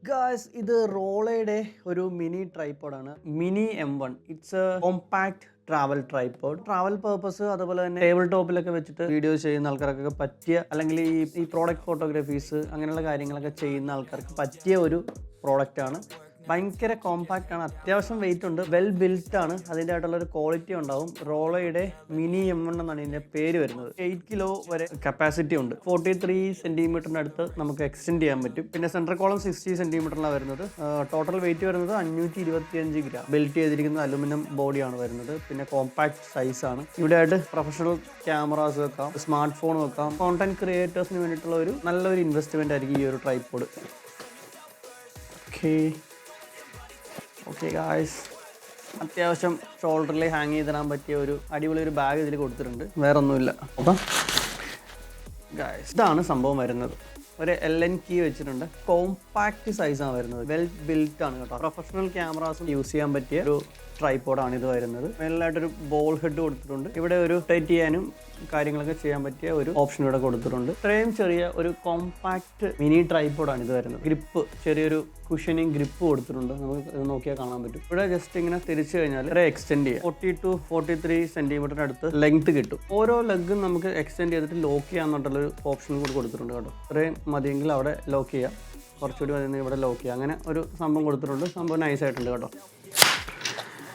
Guys, this is Role's mini tripod. Mini M1. It's a compact travel tripod. Travel purpose, tabletop videos, product photographies, product. ഭയങ്കര compact ആണ്, അത്യാവശ്യം wait ഉണ്ട്, well built ആണ്, അതിൻ്റെതായിട്ടുള്ള ഒരു quality ഉണ്ടാവും. റോളോയുടെ mini M1 എന്നാണ് ഇതിൻ്റെ പേര് വരുന്നത്. 8 കിലോ വരെ കപ്പാസിറ്റി ഉണ്ട്. 43 സെൻറ്റിമീറ്ററിൻ്റെ അടുത്ത് നമുക്ക് എക്സ്റ്റെൻഡ് ചെയ്യാൻ പറ്റും. പിന്നെ സെൻട്രൽ കോളം 60 സെൻറ്റിമീറ്ററിലാണ് വരുന്നത്. ടോട്ടൽ വെയിറ്റ് വരുന്നത് 525 ഗ്രാം. ബിൽറ്റ് ചെയ്തിരിക്കുന്ന അലുമിനിയം ബോഡിയാണ് വരുന്നത്. പിന്നെ കോമ്പാക്ട് സൈസാണ്. ഇവിടെ ആയിട്ട് പ്രൊഫഷണൽ ക്യാമറാസ് വെക്കാം, സ്മാർട്ട് ഫോൺ വെക്കാം. കോണ്ടന്റ് ക്രിയേറ്റേഴ്സിന് വേണ്ടിയിട്ടുള്ള ഒരു നല്ലൊരു ഇൻവെസ്റ്റ്മെൻ്റ് ആയിരിക്കും ഈ ഒരു ട്രൈപോഡ്. ഓക്കെ ഗായ്സ്, അത്യാവശ്യം ഷോൾഡറിൽ ഹാങ് ചെയ്തിടാൻ പറ്റിയ ഒരു അടിപൊളി ഒരു ബാഗ് ഇതിൽ കൊടുത്തിട്ടുണ്ട്. വേറെ ഒന്നുമില്ല. അപ്പം ഗായ്സ്, ഇതാണ് സംഭവം വരുന്നത്. ഒരു LN കീ വെച്ചിട്ടുണ്ട്. കോമ്പാക്റ്റ് സൈസാണ് വരുന്നത്. വെൽ ബിൽറ്റ് ആണ് കേട്ടോ. പ്രൊഫഷണൽ ക്യാമറാസും യൂസ് ചെയ്യാൻ പറ്റിയ ഒരു ട്രൈപോഡാണ് ഇത് വരുന്നത്. മേളിലായിട്ടൊരു ബോൾ ഹെഡ് കൊടുത്തിട്ടുണ്ട്. ഇവിടെ ഒരു ടൈറ്റ് ചെയ്യാനും കാര്യങ്ങളൊക്കെ ചെയ്യാൻ പറ്റിയ ഒരു ഓപ്ഷൻ ഇവിടെ കൊടുത്തിട്ടുണ്ട്. ഇത്രയും ചെറിയ ഒരു കോമ്പാക്റ്റ് മിനി ട്രൈപോഡാണ് ഇത് വരുന്നത്. ഗ്രിപ്പ്, ചെറിയൊരു കുഷനിങ് ഗ്രിപ്പ് കൊടുത്തിട്ടുണ്ട്. നമുക്ക് ഇത് നോക്കിയാൽ കാണാൻ പറ്റും. ഇവിടെ ജസ്റ്റ് ഇങ്ങനെ തിരിച്ചു കഴിഞ്ഞാൽ ഇത്ര എക്സ്റ്റെൻഡ് ചെയ്യാം. 40 to 43 സെൻറ്റിമീറ്ററിന് അടുത്ത് ലെങ്ത് കിട്ടും. ഓരോ ലെഗും നമുക്ക് എക്സ്റ്റെൻഡ് ചെയ്തിട്ട് ലോക്ക് ചെയ്യാന്നുള്ളൊരു ഓപ്ഷൻ കൂടി കൊടുത്തിട്ടുണ്ട് കേട്ടോ. ഇത്രയും മതിയെങ്കിൽ അവിടെ ലോക്ക് ചെയ്യാം, കുറച്ചുകൂടി മതി ഇവിടെ ലോക്ക് ചെയ്യാം. അങ്ങനെ ഒരു സംഭവം കൊടുത്തിട്ടുണ്ട്. സംഭവം നൈസായിട്ടുണ്ട് കേട്ടോ.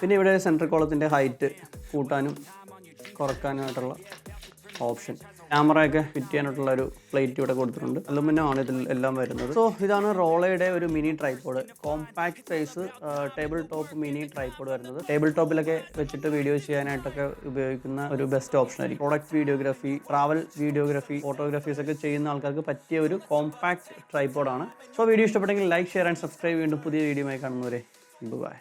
പിന്നെ ഇവിടെ സെൻട്രൽ കോളത്തിൻ്റെ ഹൈറ്റ് കൂട്ടാനും കുറക്കാനുമായിട്ടുള്ള ഓപ്ഷൻ, ക്യാമറയൊക്കെ ഫിറ്റ് ചെയ്യാനായിട്ടുള്ള ഒരു പ്ലേറ്റ് ഇവിടെ കൊടുത്തിട്ടുണ്ട്. അലുമിനിയം ആണ് ഇതിൽ എല്ലാം വരുന്നത്. സോ ഇതാണ് റോളയുടെ ഒരു mini tripod. Compact size table top mini tripod വരുന്നത്. ടേബിൾ ടോപ്പിലൊക്കെ വെച്ചിട്ട് വീഡിയോ ചെയ്യാനായിട്ടൊക്കെ ഉപയോഗിക്കുന്ന ഒരു ബെസ്റ്റ് ഓപ്ഷൻ ആയിരിക്കും. Product videography, travel videography, photographies ഒക്കെ ചെയ്യുന്ന ആൾക്കാർക്ക് പറ്റിയ ഒരു കോമ്പാക്ട് ട്രൈപോഡാണ്. സോ വീഡിയോ ഇഷ്ടപ്പെട്ടെങ്കിൽ ലൈക്ക്, ഷെയർ ആൻഡ് സബ്സ്ക്രൈബ്. വീണ്ടും പുതിയ വീഡിയോ ആയി കാണുന്നവരെ ബൈ.